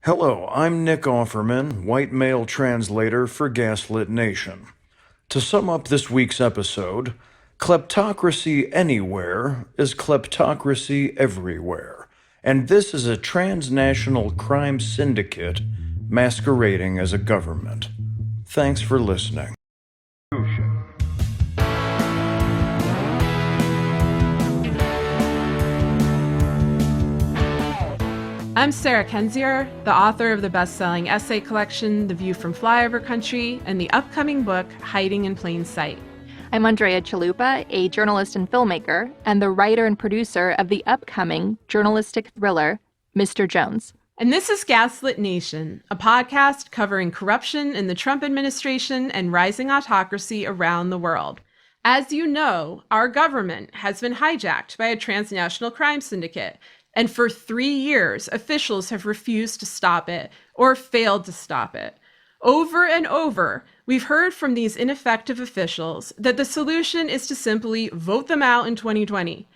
Hello, I'm Nick Offerman, white male translator for Gaslit Nation. To sum up this week's episode, kleptocracy anywhere is kleptocracy everywhere, and this is a transnational crime syndicate masquerading as a government. Thanks for listening. I'm Sarah Kendzior, the author of the best-selling essay collection, The View from Flyover Country, and the upcoming book, Hiding in Plain Sight. I'm Andrea Chalupa, a journalist and filmmaker, and the writer and producer of the upcoming journalistic thriller, Mr. Jones. And this is Gaslit Nation, a podcast covering corruption in the Trump administration and rising autocracy around the world. As you know, our government has been hijacked by a transnational crime syndicate, and for 3 years, officials have refused to stop it or failed to stop it. Over and over, we've heard from these ineffective officials that the solution is to simply vote them out in 2020.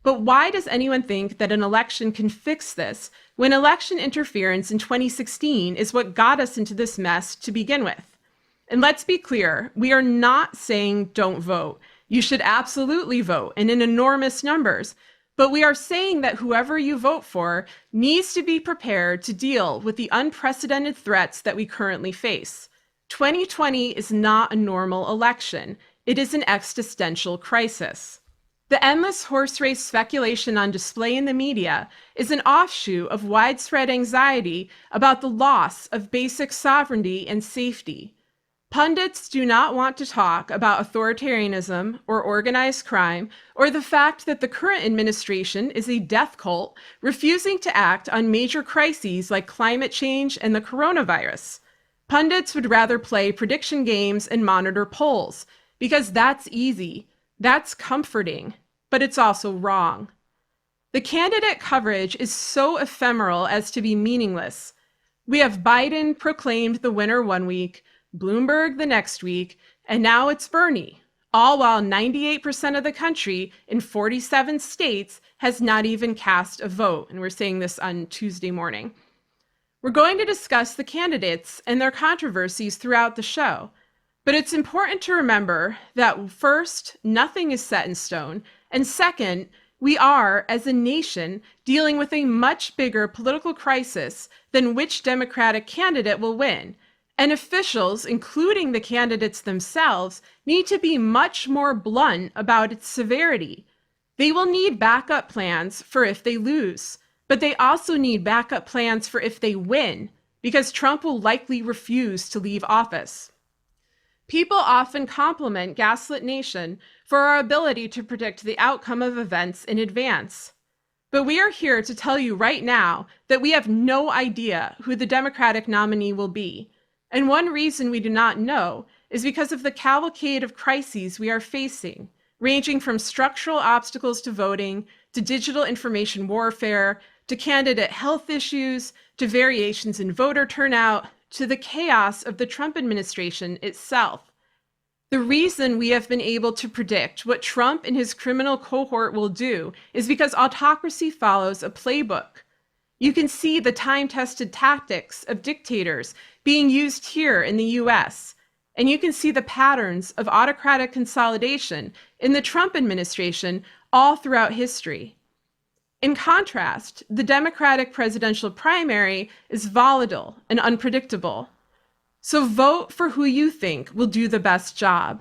But why does anyone think that an election can fix this when election interference in 2016 is what got us into this mess to begin with? And let's be clear, we are not saying don't vote. You should absolutely vote, and in enormous numbers. But we are saying that whoever you vote for needs to be prepared to deal with the unprecedented threats that we currently face. 2020 is not a normal election. It is an existential crisis. The endless horse race speculation on display in the media is an offshoot of widespread anxiety about the loss of basic sovereignty and safety. Pundits do not want to talk about authoritarianism or organized crime or the fact that the current administration is a death cult refusing to act on major crises like climate change and the coronavirus. Pundits would rather play prediction games and monitor polls because that's easy, that's comforting, but it's also wrong. The candidate coverage is so ephemeral as to be meaningless. We have Biden proclaimed the winner one week, Bloomberg the next week, and now it's Bernie, all while 98% of the country in 47 states has not even cast a vote. And we're saying this on Tuesday morning. We're going to discuss the candidates and their controversies throughout the show. But it's important to remember that first, nothing is set in stone. And second, we are, as a nation, dealing with a much bigger political crisis than which Democratic candidate will win. And officials, including the candidates themselves, need to be much more blunt about its severity. They will need backup plans for if they lose, but they also need backup plans for if they win, because Trump will likely refuse to leave office. People often compliment Gaslit Nation for our ability to predict the outcome of events in advance. But we are here to tell you right now that we have no idea who the Democratic nominee will be. And one reason we do not know is because of the cavalcade of crises we are facing, ranging from structural obstacles to voting, to digital information warfare, to candidate health issues, to variations in voter turnout, to the chaos of the Trump administration itself. The reason we have been able to predict what Trump and his criminal cohort will do is because autocracy follows a playbook. You can see the time-tested tactics of dictators being used here in the US, and you can see the patterns of autocratic consolidation in the Trump administration all throughout history. In contrast, the Democratic presidential primary is volatile and unpredictable. So vote for who you think will do the best job.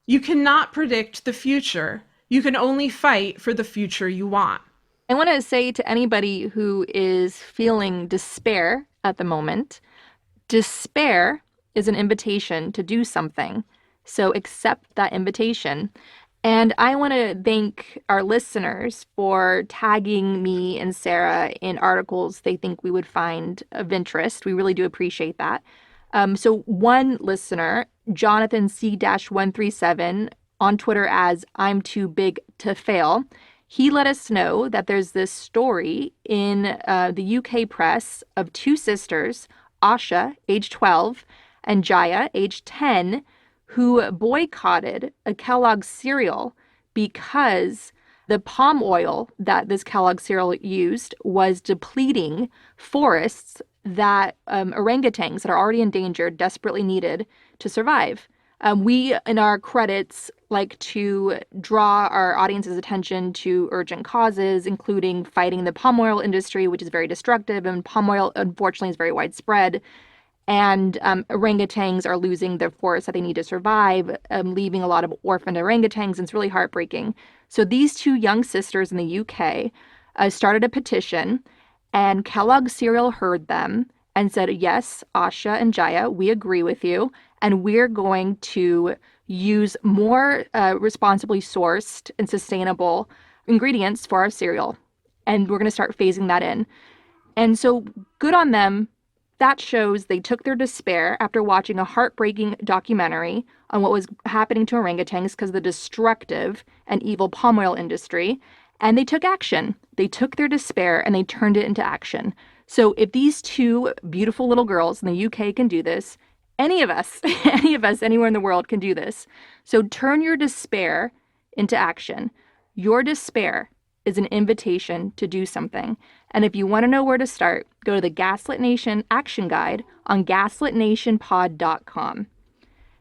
You cannot predict the future. You can only fight for the future you want. I want to say to anybody who is feeling despair at the moment, despair is an invitation to do something. So accept that invitation. And I want to thank our listeners for tagging me and Sarah in articles they think we would find of interest. We really do appreciate that. So one listener, Jonathan C-137, on Twitter as I'm Too Big to Fail, he let us know that there's this story in the UK press of two sisters, Asha, age 12, and Jaya, age 10, who boycotted a Kellogg's cereal because the palm oil that this Kellogg's cereal used was depleting forests that orangutans that are already endangered desperately needed to survive. We, in our credits, like to draw our audience's attention to urgent causes, including fighting the palm oil industry, which is very destructive, and palm oil, unfortunately, is very widespread. And orangutans are losing the forest that they need to survive, leaving a lot of orphaned orangutans, and it's really heartbreaking. So these two young sisters in the UK started a petition, and Kellogg's cereal heard them and said, yes, Asha and Jaya, we agree with you, and we're going to use more responsibly sourced and sustainable ingredients for our cereal. And we're going to start phasing that in. And so good on them. That shows they took their despair after watching a heartbreaking documentary on what was happening to orangutans because of the destructive and evil palm oil industry, and they took action. They took their despair and they turned it into action. So if these two beautiful little girls in the UK can do this, any of us anywhere in the world can do this. So turn your despair into action. Your despair is an invitation to do something. And if you want to know where to start, go to the Gaslit Nation Action Guide on gaslitnationpod.com.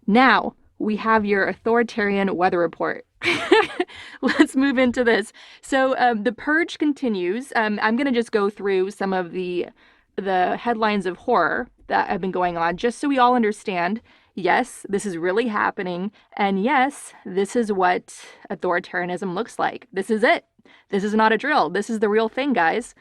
Now, we have your authoritarian weather report. Let's move into this. So the purge continues. I'm going to just go through some of the headlines of horror that have been going on, just so we all understand, yes, this is really happening. And yes, this is what authoritarianism looks like. This is it. This is not a drill. This is the real thing, guys.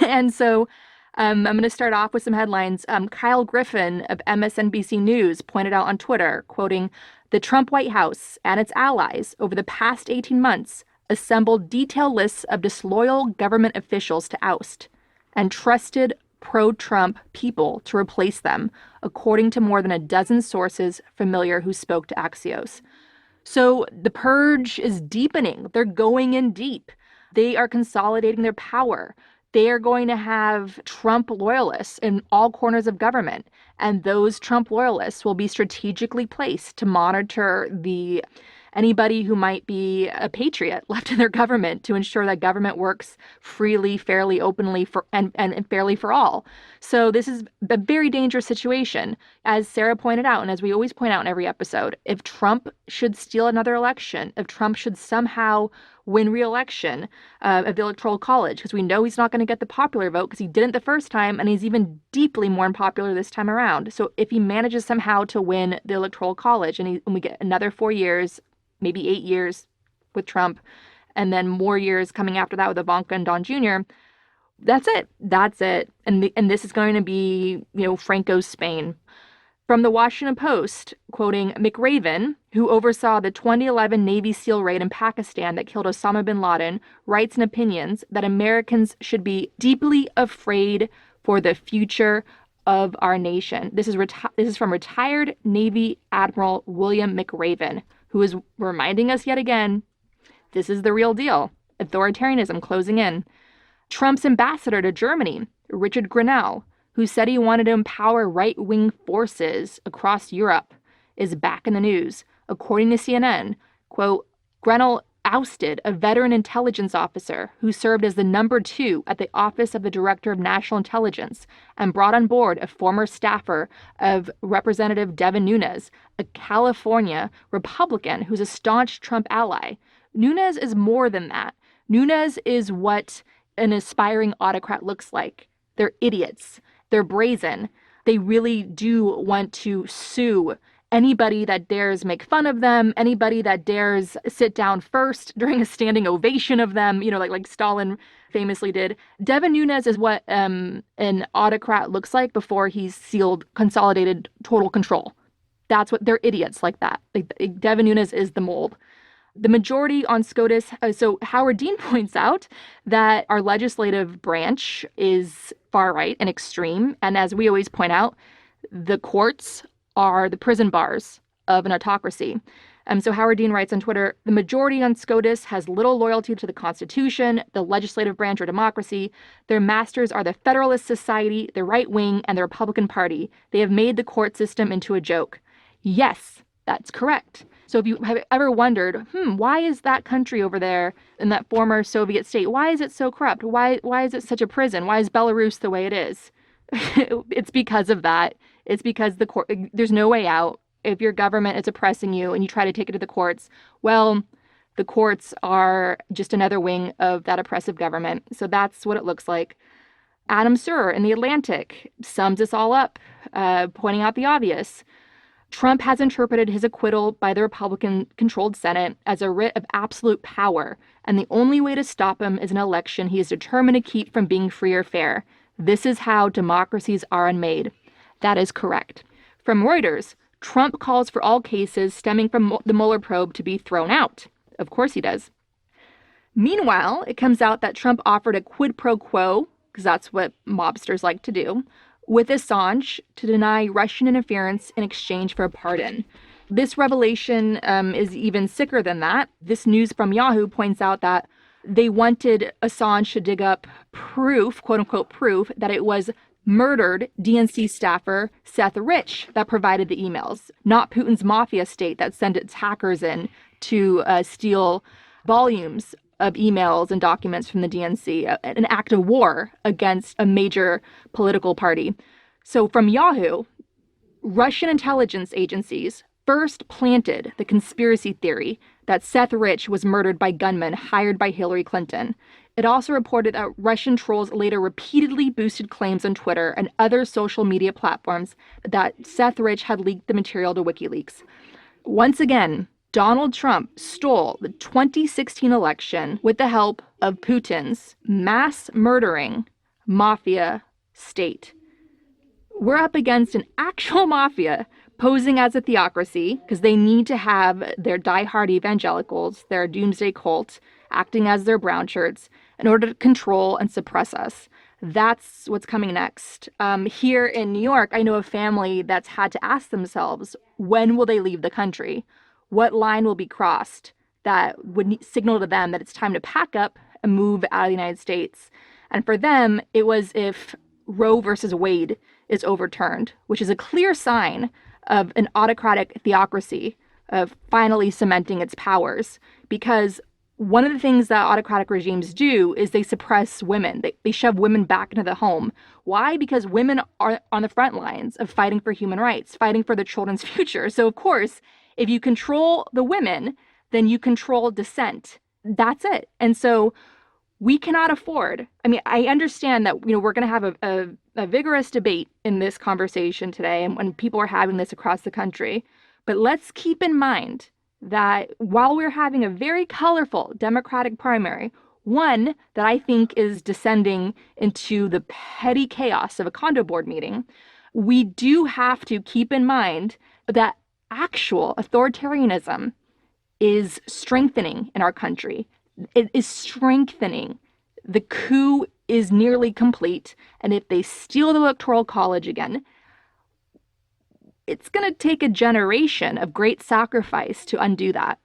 And so I'm going to start off with some headlines. Kyle Griffin of MSNBC News pointed out on Twitter, quoting, "The Trump White House and its allies over the past 18 months assembled detailed lists of disloyal government officials to oust and trusted pro-Trump people to replace them, according to more than a dozen sources familiar who spoke to Axios." So the purge is deepening. They're going in deep. They are consolidating their power. They are going to have Trump loyalists in all corners of government. And those Trump loyalists will be strategically placed to monitor anybody who might be a patriot left in their government to ensure that government works freely, fairly, openly, and fairly for all. So this is a very dangerous situation. As Sarah pointed out, and as we always point out in every episode, if Trump should steal another election, if Trump should somehow win re-election of the Electoral College, because we know he's not going to get the popular vote because he didn't the first time, and he's even deeply more unpopular this time around. So if he manages somehow to win the Electoral College and we get another 4 years, maybe 8 years with Trump, and then more years coming after that with Ivanka and Don Jr., that's it. That's it. And this is going to be, Franco's Spain. From the Washington Post, quoting McRaven, who oversaw the 2011 Navy SEAL raid in Pakistan that killed Osama bin Laden, writes in opinions that Americans should be deeply afraid for the future of our nation. This is from retired Navy Admiral William McRaven, who is reminding us yet again, this is the real deal. Authoritarianism closing in. Trump's ambassador to Germany, Richard Grenell, who said he wanted to empower right-wing forces across Europe, is back in the news. According to CNN, quote, Grenell ousted a veteran intelligence officer who served as the number 2 at the Office of the Director of National Intelligence and brought on board a former staffer of Representative Devin Nunes, a California Republican who's a staunch Trump ally. Nunes is more than that. Nunes is what an aspiring autocrat looks like. They're idiots. They're brazen. They really do want to sue anybody that dares make fun of them, anybody that dares sit down first during a standing ovation of them, like Stalin famously did. Devin Nunes is what an autocrat looks like before he's consolidated total control. That's what they're idiots like that. Devin Nunes is the mold. The majority on SCOTUS, so Howard Dean points out that our legislative branch is far right and extreme. And as we always point out, the courts are the prison bars of an autocracy. So Howard Dean writes on Twitter, the majority on SCOTUS has little loyalty to the Constitution, the legislative branch, or democracy. Their masters are the Federalist Society, the right wing, and the Republican Party. They have made the court system into a joke. Yes, that's correct. So if you have ever wondered, why is that country over there in that former Soviet state, why is it so corrupt? Why is it such a prison? Why is Belarus the way it is? It's because of that. It's because the court, there's no way out. If your government is oppressing you and you try to take it to the courts, well, the courts are just another wing of that oppressive government. So that's what it looks like. Adam Serwer in The Atlantic sums this all up, pointing out the obvious. Trump has interpreted his acquittal by the Republican-controlled Senate as a writ of absolute power, and the only way to stop him is an election he is determined to keep from being free or fair. This is how democracies are unmade. That is correct. From Reuters, Trump calls for all cases stemming from the Mueller probe to be thrown out. Of course he does. Meanwhile, it comes out that Trump offered a quid pro quo, because that's what mobsters like to do, with Assange to deny Russian interference in exchange for a pardon. This revelation is even sicker than that. This news from Yahoo points out that they wanted Assange to dig up proof, quote unquote proof, that it was murdered DNC staffer Seth Rich that provided the emails, not Putin's mafia state that sent its hackers in to steal volumes of emails and documents from the DNC, an act of war against a major political party. So from Yahoo, Russian intelligence agencies first planted the conspiracy theory that Seth Rich was murdered by gunmen hired by Hillary Clinton. It also reported that Russian trolls later repeatedly boosted claims on Twitter and other social media platforms that Seth Rich had leaked the material to WikiLeaks. Once again, Donald Trump stole the 2016 election with the help of Putin's mass murdering mafia state. We're up against an actual mafia posing as a theocracy because they need to have their diehard evangelicals, their doomsday cult, acting as their brown shirts in order to control and suppress us. That's what's coming next. Here in New York, I know a family that's had to ask themselves, when will they leave the country? What line will be crossed that would signal to them that it's time to pack up and move out of the United States? And for them, it was if Roe versus Wade is overturned, which is a clear sign of an autocratic theocracy of finally cementing its powers. Because one of the things that autocratic regimes do is they suppress women. They shove women back into the home. Why? Because women are on the front lines of fighting for human rights, fighting for their children's future. So of course, if you control the women, then you control dissent. That's it. And so we cannot afford. I mean, I understand that, we're going to have a vigorous debate in this conversation today, and when people are having this across the country. But let's keep in mind that while we're having a very colorful Democratic primary, one that I think is descending into the petty chaos of a condo board meeting, we do have to keep in mind that actual authoritarianism is strengthening in our country. It is strengthening. The coup is nearly complete. And if they steal the Electoral College again, it's going to take a generation of great sacrifice to undo that.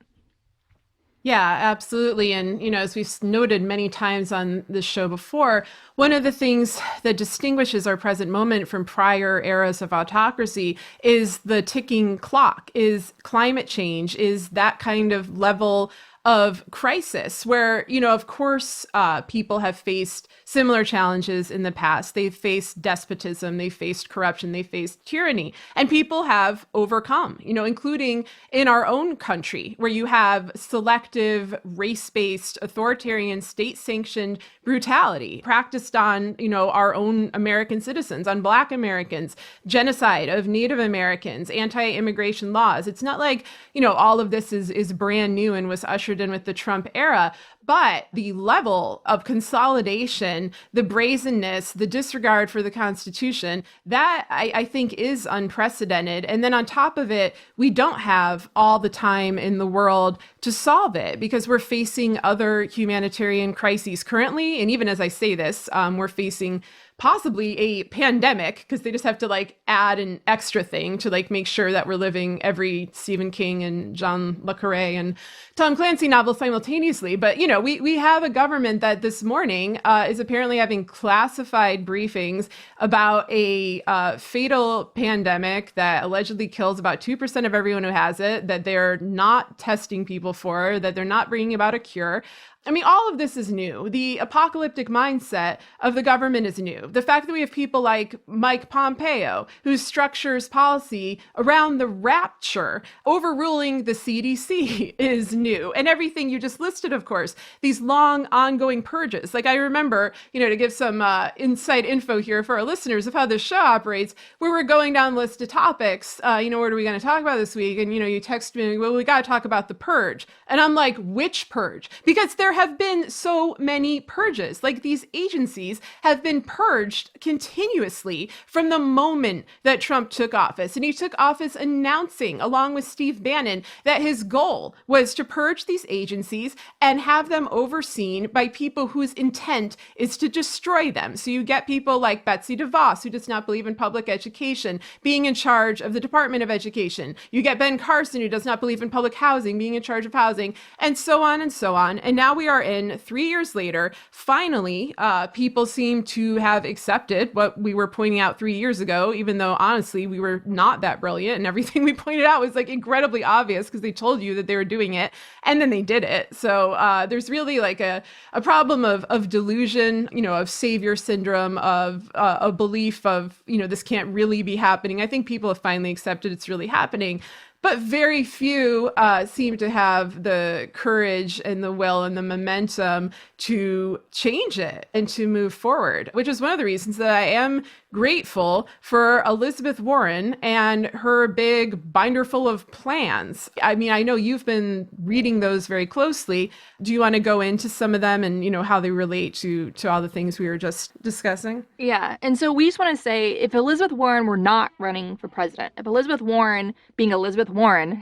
Yeah, absolutely. And, as we've noted many times on this show before, one of the things that distinguishes our present moment from prior eras of autocracy is the ticking clock, is climate change, is that kind of level of crisis where, of course, people have faced similar challenges in the past. They've faced despotism, they faced corruption, they faced tyranny, and people have overcome, including in our own country where you have selective, race-based, authoritarian, state-sanctioned brutality practiced on, our own American citizens, on Black Americans, genocide of Native Americans, anti-immigration laws. It's not like, all of this is brand new and was ushered in with the Trump era, but the level of consolidation, the brazenness, the disregard for the Constitution, that I think is unprecedented. And then on top of it, we don't have all the time in the world to solve it because we're facing other humanitarian crises currently. And even as I say this, we're facing possibly a pandemic because they just have to add an extra thing to make sure that we're living every Stephen King and John le Carré and Tom Clancy novel simultaneously. But, we have a government that this morning is apparently having classified briefings about a fatal pandemic that allegedly kills about 2% of everyone who has it, that they're not testing people for, that they're not bringing about a cure. I mean, all of this is new. The apocalyptic mindset of the government is new. The fact that we have people like Mike Pompeo, who structures policy around the rapture, overruling the CDC, is new. And everything you just listed, of course, these long ongoing purges. Like I remember, to give some inside info here for our listeners of how this show operates, we were going down the list of topics, what are we going to talk about this week? And, you text me, well, we got to talk about the purge. And I'm like, which purge? Because there have been so many purges. Like these agencies have been purged continuously from the moment that Trump took office. And he took office announcing, along with Steve Bannon, that his goal was to purge these agencies and have them overseen by people whose intent is to destroy them. So you get people like Betsy DeVos, who does not believe in public education, being in charge of the Department of Education. You get Ben Carson, who does not believe in public housing, being in charge of housing, and so on and so on. And now we are in 3 years later. Finally, people seem to have accepted what we were pointing out 3 years ago, even though honestly, we were not that brilliant. And everything we pointed out was like incredibly obvious because they told you that they were doing it and then they did it. So there's really like a problem of delusion, of savior syndrome, of a belief of, this can't really be happening. I think people have finally accepted it's really happening. But very few seem to have the courage and the will and the momentum to change it and to move forward, which is one of the reasons that I am grateful for Elizabeth Warren and her big binder full of plans. I mean, I know you've been reading those very closely. Do you want to go into some of them and, how they relate to all the things we were just discussing? Yeah. And so we just want to say, if Elizabeth Warren were not running for president, if Elizabeth Warren being Elizabeth Warren,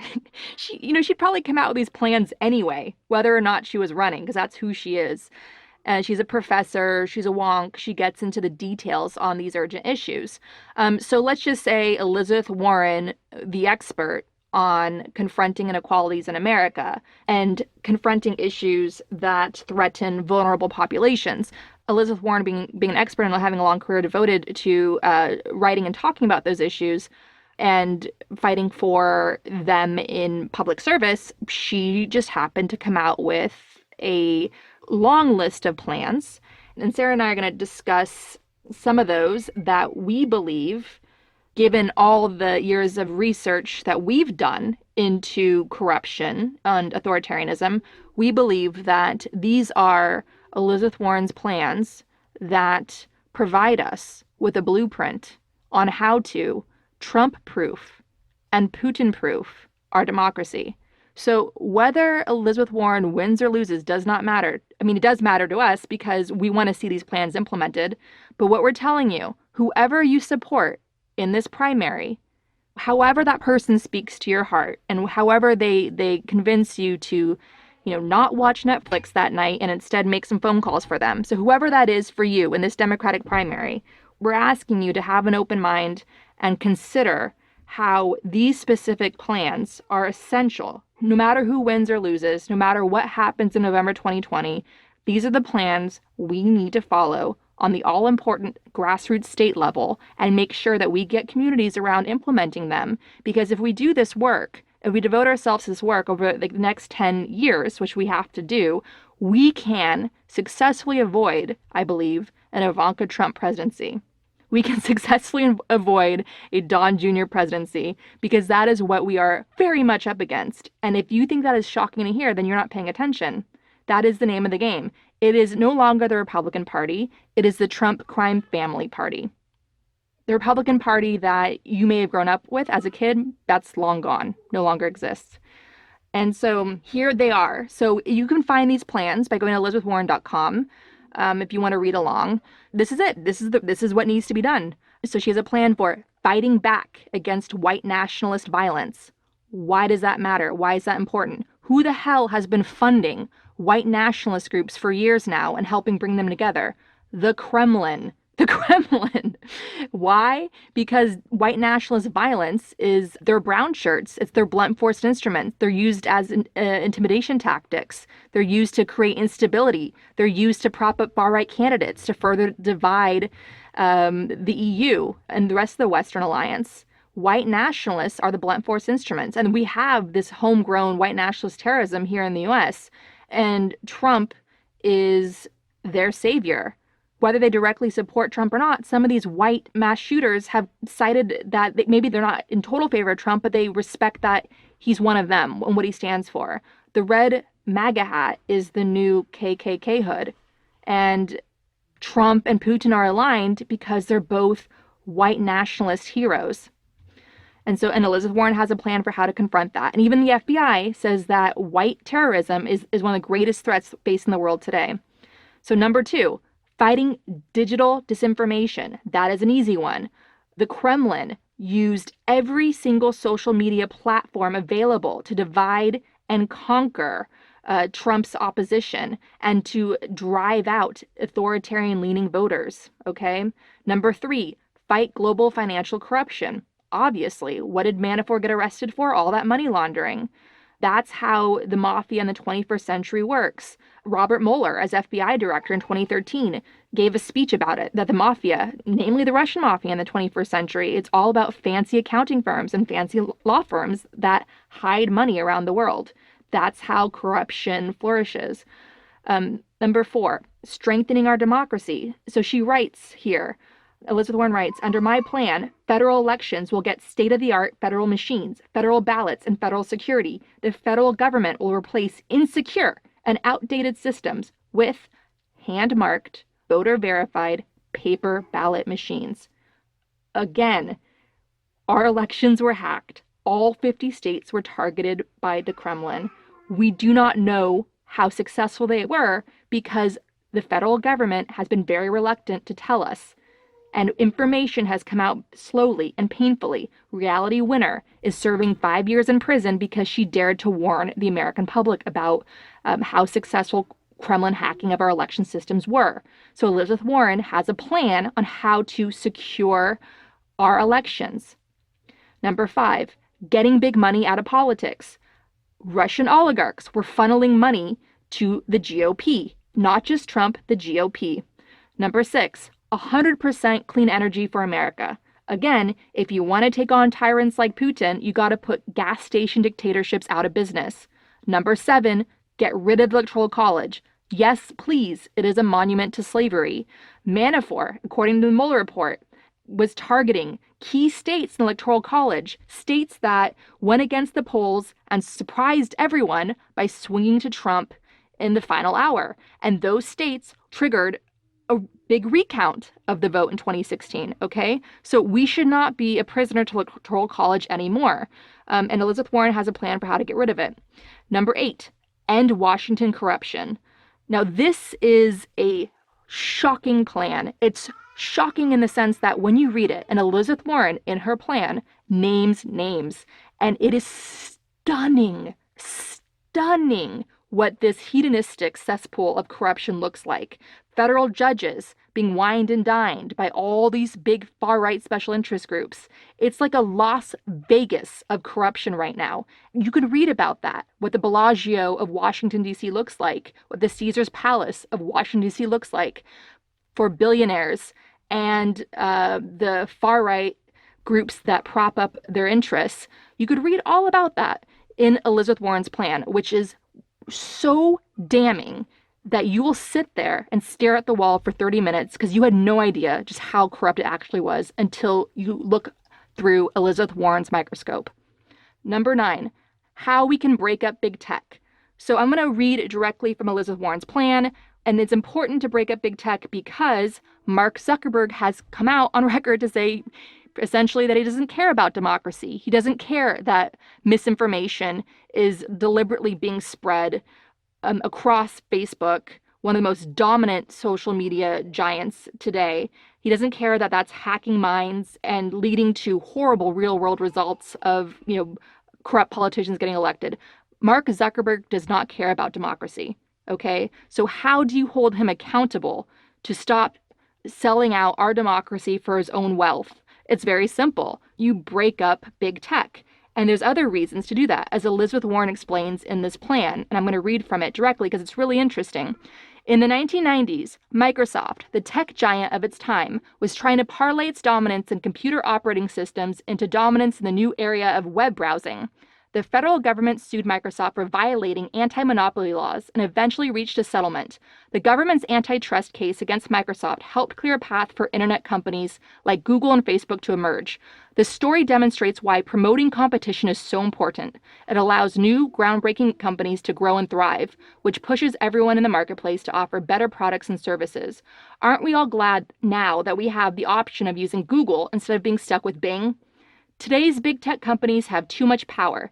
she'd probably come out with these plans anyway, whether or not she was running, because that's who she is. And she's a professor, she's a wonk, she gets into the details on these urgent issues. So let's just say Elizabeth Warren, the expert on confronting inequalities in America and confronting issues that threaten vulnerable populations. Elizabeth Warren being an expert and having a long career devoted to writing and talking about those issues and fighting for them in public service, she just happened to come out with a long list of plans. And Sarah and I are going to discuss some of those that we believe, given all the years of research that we've done into corruption and authoritarianism, we believe that these are Elizabeth Warren's plans that provide us with a blueprint on how to Trump-proof and Putin-proof our democracy. So whether Elizabeth Warren wins or loses does not matter. I mean, it does matter to us because we want to see these plans implemented. But what we're telling you, whoever you support in this primary, however that person speaks to your heart and however they convince you to, not watch Netflix that night and instead make some phone calls for them. So whoever that is for you in this Democratic primary, we're asking you to have an open mind and consider how these specific plans are essential. No matter who wins or loses, no matter what happens in November 2020, these are the plans we need to follow on the all-important grassroots state level and make sure that we get communities around implementing them. Because if we do this work, if we devote ourselves to this work over the next 10 years, which we have to do, we can successfully avoid, I believe, an Ivanka Trump presidency. We can successfully avoid a Don Jr. presidency because that is what we are very much up against. And if you think that is shocking to hear, then you're not paying attention. That is the name of the game. It is no longer the Republican Party. It is the Trump crime family party. The Republican Party that you may have grown up with as a kid, that's long gone, no longer exists. And so here they are. So you can find these plans by going to elizabethwarren.com. If you want to read along. This is it. This is what needs to be done. So she has a plan for fighting back against white nationalist violence. Why does that matter? Why is that important? Who the hell has been funding white nationalist groups for years now and helping bring them together? The Kremlin. The Kremlin. Why? Because white nationalist violence is their brown shirts. It's their blunt force instruments. They're used as intimidation tactics. They're used to create instability. They're used to prop up far-right candidates to further divide the EU and the rest of the Western alliance. White nationalists are the blunt force instruments. And we have this homegrown white nationalist terrorism here in the US. And Trump is their savior. Whether they directly support Trump or not, some of these white mass shooters have cited that maybe they're not in total favor of Trump, but they respect that he's one of them and what he stands for. The red MAGA hat is the new KKK hood. And Trump and Putin are aligned because they're both white nationalist heroes. And Elizabeth Warren has a plan for how to confront that. And even the FBI says that white terrorism is one of the greatest threats facing the world today. So number 2, fighting digital disinformation. That is an easy one. The Kremlin used every single social media platform available to divide and conquer Trump's opposition and to drive out authoritarian-leaning voters, okay? Number 3, fight global financial corruption. Obviously, what did Manafort get arrested for? All that money laundering. That's how the mafia in the 21st century works. Robert Mueller, as FBI director in 2013, gave a speech about it, that the mafia, namely the Russian mafia in the 21st century, it's all about fancy accounting firms and fancy law firms that hide money around the world. That's how corruption flourishes. Number 4, strengthening our democracy. So she writes here, Elizabeth Warren writes, under my plan, federal elections will get state-of-the-art federal machines, federal ballots, and federal security. The federal government will replace insecure and outdated systems with hand-marked, voter-verified, paper ballot machines. Again, our elections were hacked. All 50 states were targeted by the Kremlin. We do not know how successful they were because the federal government has been very reluctant to tell us. And information has come out slowly and painfully. Reality Winner is serving 5 years in prison because she dared to warn the American public about how successful Kremlin hacking of our election systems were. So Elizabeth Warren has a plan on how to secure our elections. Number 5, getting big money out of politics. Russian oligarchs were funneling money to the GOP, not just Trump, the GOP. Number 6, 100% clean energy for America. Again, if you want to take on tyrants like Putin, you got to put gas station dictatorships out of business. Number 7, get rid of the Electoral College. Yes, please, it is a monument to slavery. Manafort, according to the Mueller report, was targeting key states in the Electoral College, states that went against the polls and surprised everyone by swinging to Trump in the final hour. And those states triggered a big recount of the vote in 2016, okay? So we should not be a prisoner to Electoral College anymore. And Elizabeth Warren has a plan for how to get rid of it. Number 8, end Washington corruption. Now, this is a shocking plan. It's shocking in the sense that when you read it, and Elizabeth Warren in her plan names names, and it is stunning what this hedonistic cesspool of corruption looks like. Federal judges being wined and dined by all these big far-right special interest groups. It's like a Las Vegas of corruption right now. You can read about that, what the Bellagio of Washington, D.C. looks like, what the Caesar's Palace of Washington, D.C. looks like for billionaires and the far-right groups that prop up their interests. You could read all about that in Elizabeth Warren's plan, which is so damning that you will sit there and stare at the wall for 30 minutes because you had no idea just how corrupt it actually was until you look through Elizabeth Warren's microscope. Number 9, how we can break up big tech. So I'm going to read directly from Elizabeth Warren's plan, and it's important to break up big tech because Mark Zuckerberg has come out on record to say essentially that he doesn't care about democracy. He doesn't care that misinformation is deliberately being spread across Facebook, one of the most dominant social media giants today. He doesn't care that that's hacking minds and leading to horrible real-world results of, corrupt politicians getting elected. Mark Zuckerberg does not care about democracy, okay? So how do you hold him accountable to stop selling out our democracy for his own wealth? It's very simple. You break up big tech. And there's other reasons to do that, as Elizabeth Warren explains in this plan. And I'm going to read from it directly because it's really interesting. In the 1990s, Microsoft, the tech giant of its time, was trying to parlay its dominance in computer operating systems into dominance in the new area of web browsing. The federal government sued Microsoft for violating anti-monopoly laws and eventually reached a settlement. The government's antitrust case against Microsoft helped clear a path for internet companies like Google and Facebook to emerge. The story demonstrates why promoting competition is so important. It allows new, groundbreaking companies to grow and thrive, which pushes everyone in the marketplace to offer better products and services. Aren't we all glad now that we have the option of using Google instead of being stuck with Bing? Today's big tech companies have too much power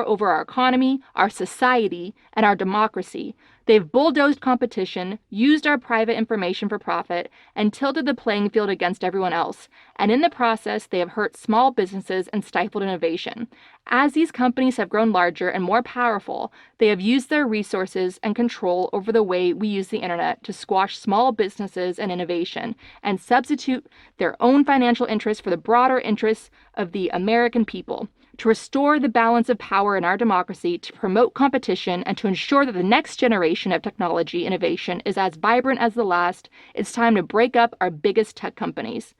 over our economy, our society, and our democracy. They've bulldozed competition, used our private information for profit, and tilted the playing field against everyone else. And in the process, they have hurt small businesses and stifled innovation. As these companies have grown larger and more powerful, they have used their resources and control over the way we use the internet to squash small businesses and innovation, and substitute their own financial interests for the broader interests of the American people. To restore the balance of power in our democracy, to promote competition, and to ensure that the next generation of technology innovation is as vibrant as the last, it's time to break up our biggest tech companies.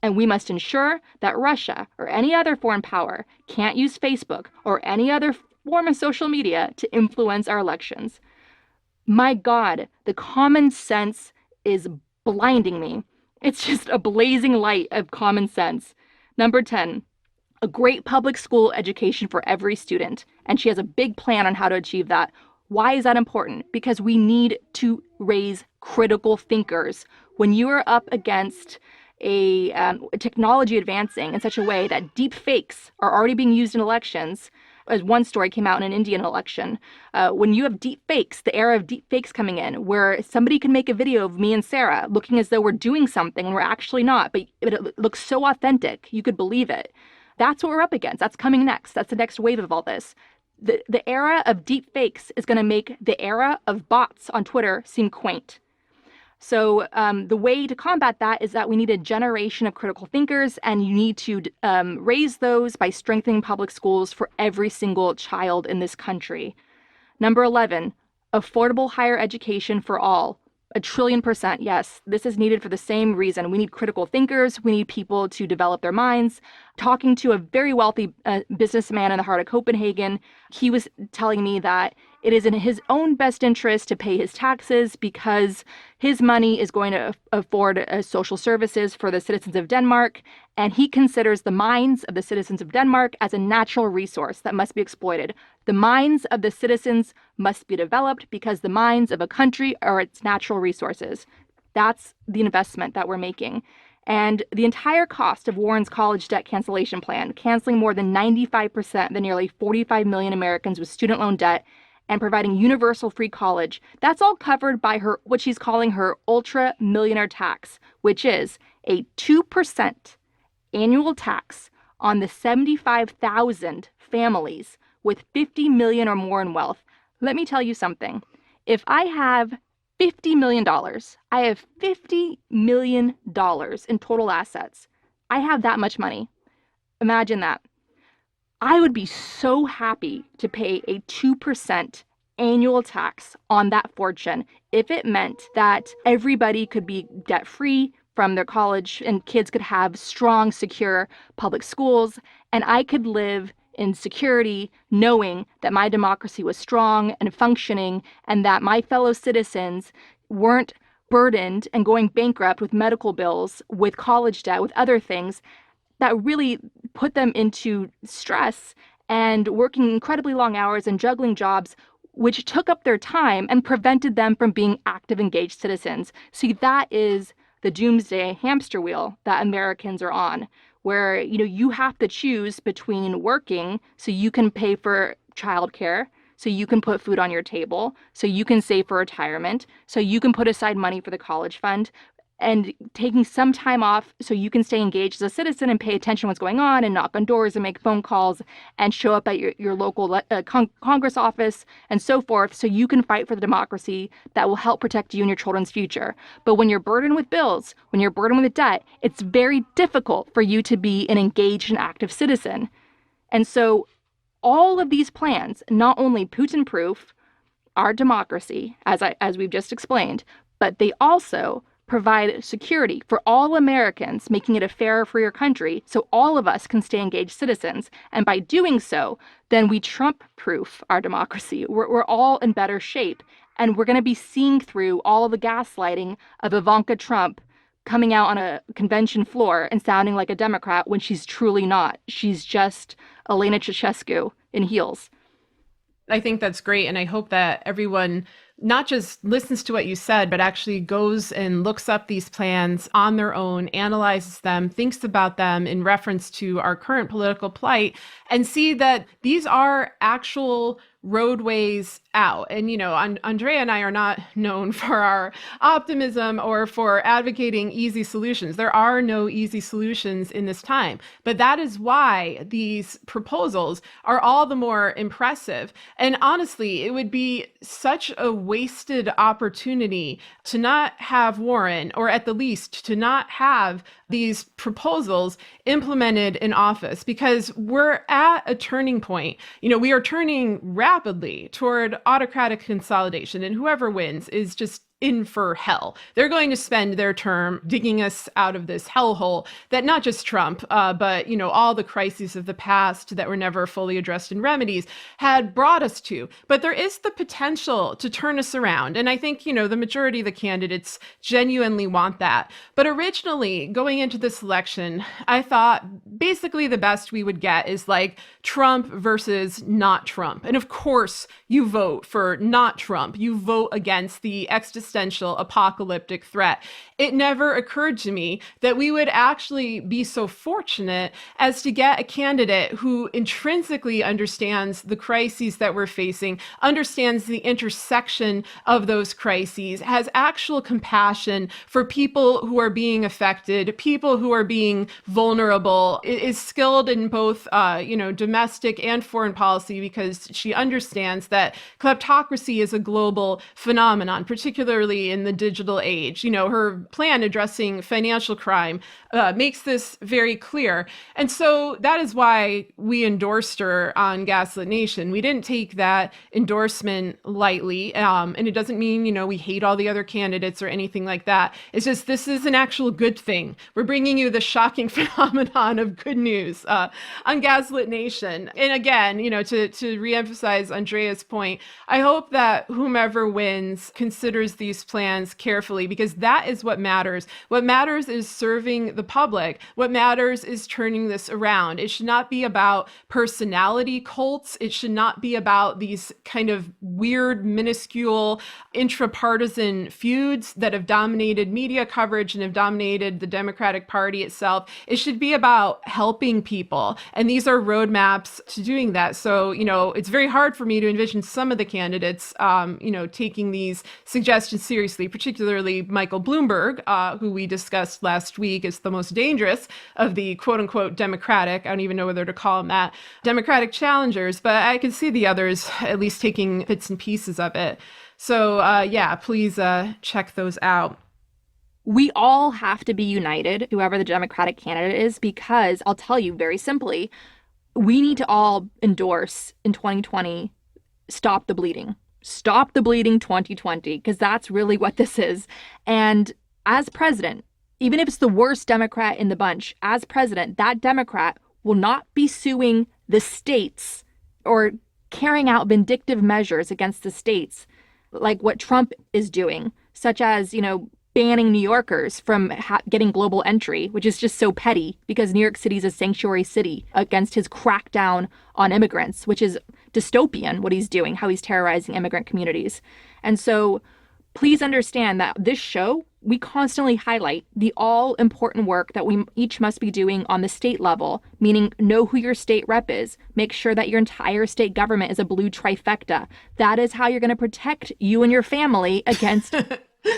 And we must ensure that Russia or any other foreign power can't use Facebook or any other form of social media to influence our elections. My God, the common sense is blinding me. It's just a blazing light of common sense. Number 10. A great public school education for every student. And she has a big plan on how to achieve that. Why is that important? Because we need to raise critical thinkers. When you are up against a technology advancing in such a way that deep fakes are already being used in elections, as one story came out in an Indian election, when you have deep fakes, the era of deep fakes coming in, where somebody can make a video of me and Sarah looking as though we're doing something and we're actually not, but it looks so authentic, you could believe it. That's what we're up against. That's coming next. That's the next wave of all this. The era of deep fakes is going to make the era of bots on Twitter seem quaint. So the way to combat that is that we need a generation of critical thinkers, and you need to raise those by strengthening public schools for every single child in this country. Number 11, affordable higher education for all. 1,000,000,000%, yes. This is needed for the same reason. We need critical thinkers. We need people to develop their minds. Talking to a very wealthy businessman in the heart of Copenhagen, he was telling me that it is in his own best interest to pay his taxes because his money is going to afford social services for the citizens of Denmark, and he considers the minds of the citizens of Denmark as a natural resource that must be exploited. The minds of the citizens must be developed because the minds of a country are its natural resources. That's the investment that we're making. And the entire cost of Warren's college debt cancellation plan, canceling more than 95% of the nearly 45 million Americans with student loan debt and providing universal free college, that's all covered by her, what she's calling her ultra millionaire tax, which is a 2% annual tax on the 75,000 families with 50 million or more in wealth. Let me tell you something. If I have $50 million, I have $50 million in total assets. I have that much money. Imagine that. I would be so happy to pay a 2% annual tax on that fortune if it meant that everybody could be debt-free from their college and kids could have strong, secure public schools, and I could live in security knowing that my democracy was strong and functioning and that my fellow citizens weren't burdened and going bankrupt with medical bills, with college debt, with other things that really put them into stress and working incredibly long hours and juggling jobs which took up their time and prevented them from being active, engaged citizens. See, that is the doomsday hamster wheel that Americans are on, where you have to choose between working so you can pay for childcare, so you can put food on your table, so you can save for retirement, so you can put aside money for the college fund, and taking some time off so you can stay engaged as a citizen and pay attention to what's going on and knock on doors and make phone calls and show up at your local Congress office and so forth so you can fight for the democracy that will help protect you and your children's future. But when you're burdened with bills, when you're burdened with debt, it's very difficult for you to be an engaged and active citizen. And so all of these plans, not only Putin-Proof our democracy, as we've just explained, but they also provide security for all Americans, making it a fairer, freer country so all of us can stay engaged citizens. And by doing so, then we Trump-proof our democracy. We're all in better shape. And we're going to be seeing through all of the gaslighting of Ivanka Trump coming out on a convention floor and sounding like a Democrat when she's truly not. She's just Elena Ceausescu in heels. I think that's great. And I hope that everyone not just listens to what you said, but actually goes and looks up these plans on their own, analyzes them, thinks about them in reference to our current political plight, and see that these are actual roadways out. And, Andrea and I are not known for our optimism or for advocating easy solutions. There are no easy solutions in this time. But that is why these proposals are all the more impressive. And honestly, it would be such a wasted opportunity to not have Warren, or at the least to not have these proposals implemented in office, because we're at a turning point. We are turning rapidly toward autocratic consolidation, and whoever wins is just in for hell. They're going to spend their term digging us out of this hellhole that not just Trump, but all the crises of the past that were never fully addressed in remedies had brought us to. But there is the potential to turn us around. And I think, the majority of the candidates genuinely want that. But originally, going into this election, I thought basically the best we would get is like Trump versus not Trump. And of course, you vote for not Trump. You vote against the existential apocalyptic threat. It never occurred to me that we would actually be so fortunate as to get a candidate who intrinsically understands the crises that we're facing, understands the intersection of those crises, has actual compassion for people who are being affected, people who are being vulnerable, is skilled in both, domestic and foreign policy, because she understands that kleptocracy is a global phenomenon, particularly in the digital age. Her plan addressing financial crime makes this very clear. And so that is why we endorsed her on Gaslit Nation. We didn't take that endorsement lightly. And it doesn't mean, we hate all the other candidates or anything like that. It's just, this is an actual good thing. We're bringing you the shocking phenomenon of good news on Gaslit Nation. And again, to reemphasize Andrea's point, I hope that whomever wins considers these plans carefully, because that is what matters. What matters is serving the public. What matters is turning this around. It should not be about personality cults. It should not be about these kind of weird, minuscule, intrapartisan feuds that have dominated media coverage and have dominated the Democratic Party itself. It should be about helping people. And these are roadmaps to doing that. So, it's very hard for me to envision some of the candidates, taking these suggestions seriously, particularly Michael Bloomberg, who we discussed last week is the most dangerous of the quote unquote Democratic, I don't even know whether to call them that, Democratic challengers, but I can see the others at least taking bits and pieces of it. So please check those out. We all have to be united, whoever the Democratic candidate is, because I'll tell you very simply, we need to all endorse in 2020, stop the bleeding. Stop the bleeding 2020, because that's really what this is. And as president, even if it's the worst Democrat in the bunch, as president, that Democrat will not be suing the states or carrying out vindictive measures against the states like what Trump is doing, such as, banning New Yorkers from getting global entry, which is just so petty because New York City is a sanctuary city against his crackdown on immigrants, which is dystopian what he's doing, how he's terrorizing immigrant communities. And so please understand that this show, we constantly highlight the all important work that we each must be doing on the state level, meaning know who your state rep is. Make sure that your entire state government is a blue trifecta. That is how you're going to protect you and your family against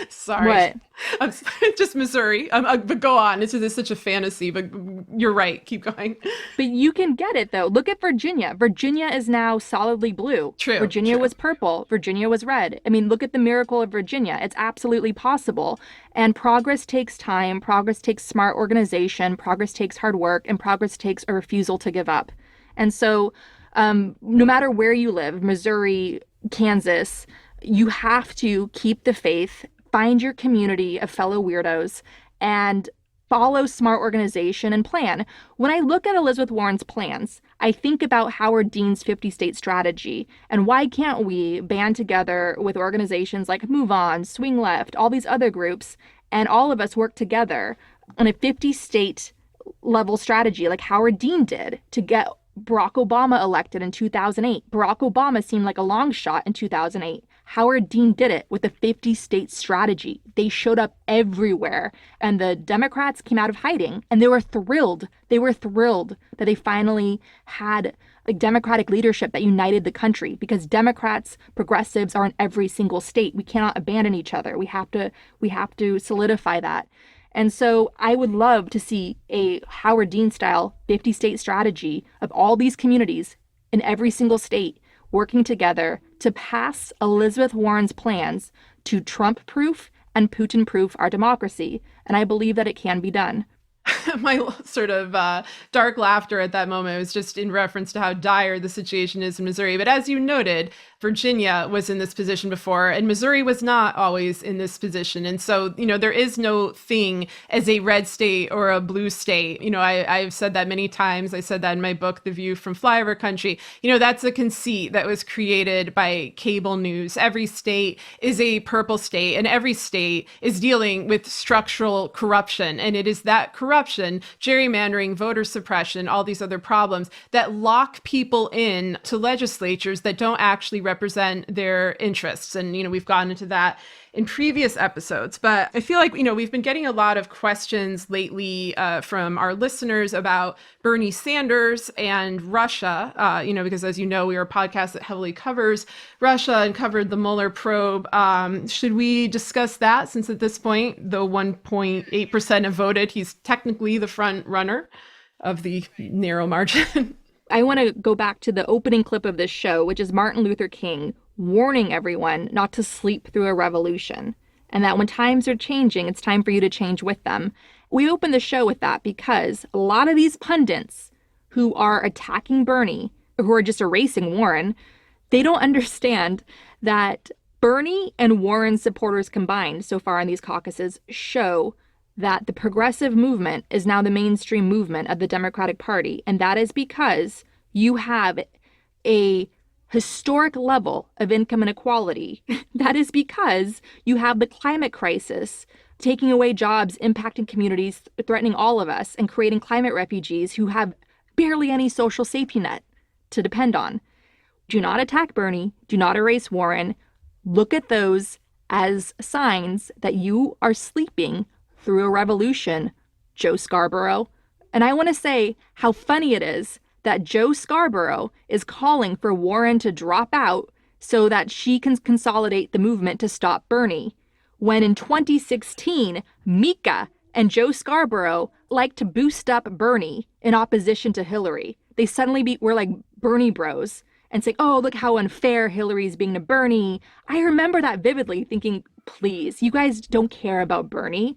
Sorry. What? I'm just Missouri. But go on. This is such a fantasy, but you're right. Keep going. But you can get it, though. Look at Virginia. Virginia is now solidly blue. True. Virginia was purple. Virginia was red. I mean, look at the miracle of Virginia. It's absolutely possible. And progress takes time. Progress takes smart organization. Progress takes hard work. And progress takes a refusal to give up. And so no matter where you live, Missouri, Kansas, you have to keep the faith, find your community of fellow weirdos and follow smart organization and plan. When I look at Elizabeth Warren's plans, I think about Howard Dean's 50-state strategy, and why can't we band together with organizations like Move On, Swing Left, all these other groups, and all of us work together on a 50-state level strategy like Howard Dean did to get Barack Obama elected in 2008. Barack Obama seemed like a long shot in 2008. Howard Dean did it with a 50-state strategy. They showed up everywhere, and the Democrats came out of hiding, and they were thrilled. They were thrilled that they finally had a Democratic leadership that united the country, because Democrats, progressives are in every single state. We cannot abandon each other. We have to solidify that. And so I would love to see a Howard Dean-style 50-state strategy of all these communities in every single state working together to pass Elizabeth Warren's plans to Trump-proof and Putin-proof our democracy. And I believe that it can be done. My sort of dark laughter at that moment was just in reference to how dire the situation is in Missouri. But as you noted, Virginia was in this position before, and Missouri was not always in this position. And so, there is no thing as a red state or a blue state. I've said that many times. I said that in my book, The View from Flyover Country. That's a conceit that was created by cable news. Every state is a purple state, and every state is dealing with structural corruption. And it is that corruption, gerrymandering, voter suppression, all these other problems that lock people in to legislatures that don't actually represent their interests. And, we've gotten into that in previous episodes, but I feel like, we've been getting a lot of questions lately from our listeners about Bernie Sanders and Russia, because as you know, we are a podcast that heavily covers Russia and covered the Mueller probe. Should we discuss that, since at this point, though 1.8% have voted, he's technically the front runner of the narrow margin? I want to go back to the opening clip of this show, which is Martin Luther King warning everyone not to sleep through a revolution, and that when times are changing, it's time for you to change with them. We opened the show with that because a lot of these pundits who are attacking Bernie, who are just erasing Warren, they don't understand that Bernie and Warren supporters combined so far in these caucuses show that the progressive movement is now the mainstream movement of the Democratic Party. And that is because you have a historic level of income inequality. That is because you have the climate crisis taking away jobs, impacting communities, threatening all of us, and creating climate refugees who have barely any social safety net to depend on. Do not attack Bernie. Do not erase Warren. Look at those as signs that you are sleeping through a revolution, Joe Scarborough. And I want to say how funny it is that Joe Scarborough is calling for Warren to drop out so that she can consolidate the movement to stop Bernie, when in 2016, Mika and Joe Scarborough liked to boost up Bernie in opposition to Hillary. They suddenly were like Bernie bros and say, oh, look how unfair Hillary's being to Bernie. I remember that vividly, thinking, please, you guys don't care about Bernie.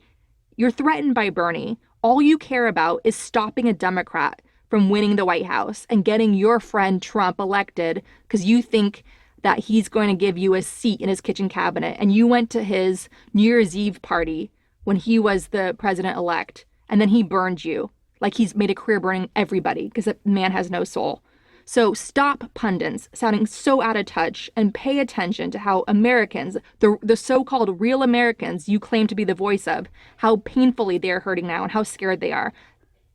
You're threatened by Bernie. All you care about is stopping a Democrat from winning the White House and getting your friend Trump elected because you think that he's going to give you a seat in his kitchen cabinet. And you went to his New Year's Eve party when he was the president-elect, and then he burned you. Like he's made a career burning everybody because that man has no soul. So stop pundits sounding so out of touch and pay attention to how Americans, the so-called real Americans you claim to be the voice of, how painfully they are hurting now and how scared they are.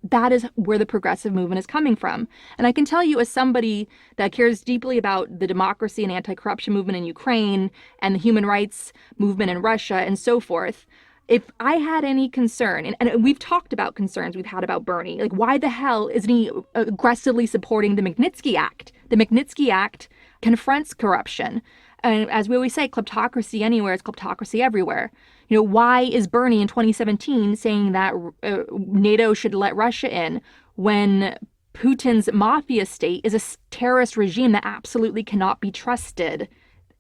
That is where the progressive movement is coming from. And I can tell you, as somebody that cares deeply about the democracy and anti-corruption movement in Ukraine and the human rights movement in Russia and so forth, if I had any concern, and we've talked about concerns we've had about Bernie, like why the hell isn't he aggressively supporting the Magnitsky Act? The Magnitsky Act confronts corruption. And as we always say, kleptocracy anywhere is kleptocracy everywhere. Why is Bernie in 2017 saying that NATO should let Russia in when Putin's mafia state is a terrorist regime that absolutely cannot be trusted?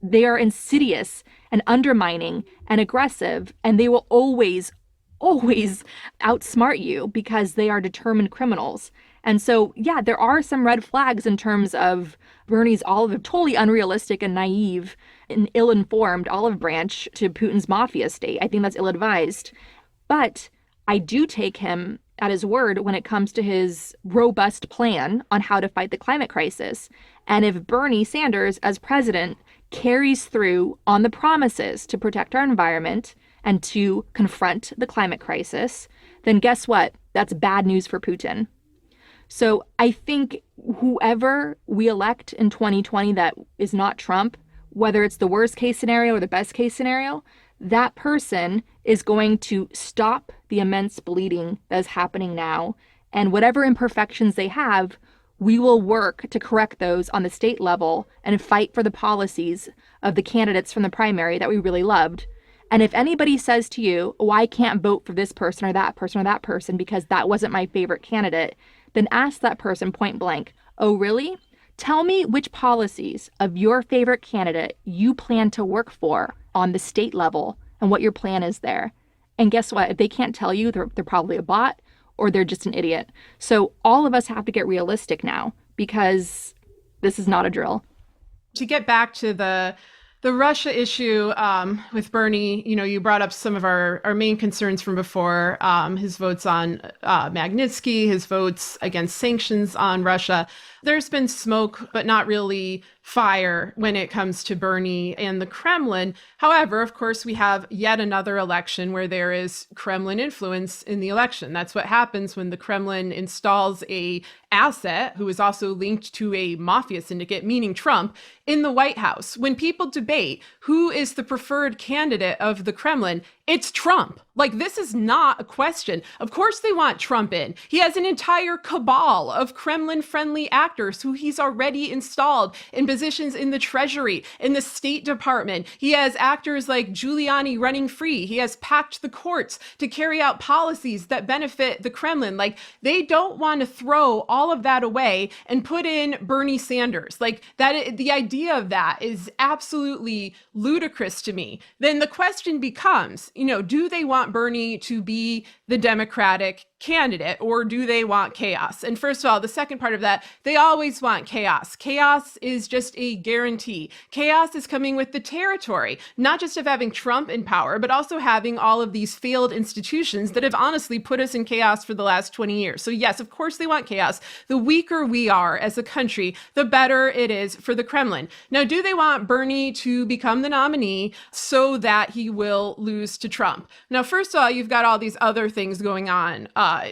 They are insidious and undermining and aggressive, and they will always outsmart you because they are determined criminals. And so, yeah, there are some red flags in terms of Bernie's totally unrealistic and naive and ill-informed olive branch to Putin's mafia state. I think that's ill-advised. But I do take him at his word when it comes to his robust plan on how to fight the climate crisis. And if Bernie Sanders, as president, carries through on the promises to protect our environment and to confront the climate crisis, then guess what? That's bad news for Putin. So I think whoever we elect in 2020 that is not Trump, whether it's the worst case scenario or the best case scenario, that person is going to stop the immense bleeding that is happening now. And whatever imperfections they have, we will work to correct those on the state level and fight for the policies of the candidates from the primary that we really loved. And if anybody says to you, oh, I can't vote for this person or that person or that person because that wasn't my favorite candidate, then ask that person point blank, oh, really? Tell me which policies of your favorite candidate you plan to work for on the state level and what your plan is there. And guess what? If they can't tell you, they're probably a bot or they're just an idiot. So all of us have to get realistic now because this is not a drill. To get back to the Russia issue with Bernie, you brought up some of our main concerns from before, his votes on Magnitsky, his votes against sanctions on Russia. There's been smoke, but not really fire when it comes to Bernie and the Kremlin. However, of course, we have yet another election where there is Kremlin influence in the election. That's what happens when the Kremlin installs a asset who is also linked to a mafia syndicate, meaning Trump, in the White House. When people debate who is the preferred candidate of the Kremlin, it's Trump. Like, this is not a question. Of course they want Trump in. He has an entire cabal of Kremlin-friendly actors who he's already installed in positions in the Treasury, in the State Department. He has actors like Giuliani running free. He has packed the courts to carry out policies that benefit the Kremlin. Like, they don't want to throw all of that away and put in Bernie Sanders. Like, that, the idea of that is absolutely ludicrous to me. Then the question becomes, do they want Bernie to be the Democratic candidate or do they want chaos? And first of all, the second part of that, they always want chaos. Chaos is just a guarantee. Chaos is coming with the territory, not just of having Trump in power, but also having all of these failed institutions that have honestly put us in chaos for the last 20 years. So yes, of course they want chaos. The weaker we are as a country, the better it is for the Kremlin. Now, do they want Bernie to become the nominee so that he will lose to Trump? Now, first of all, you've got all these other things going on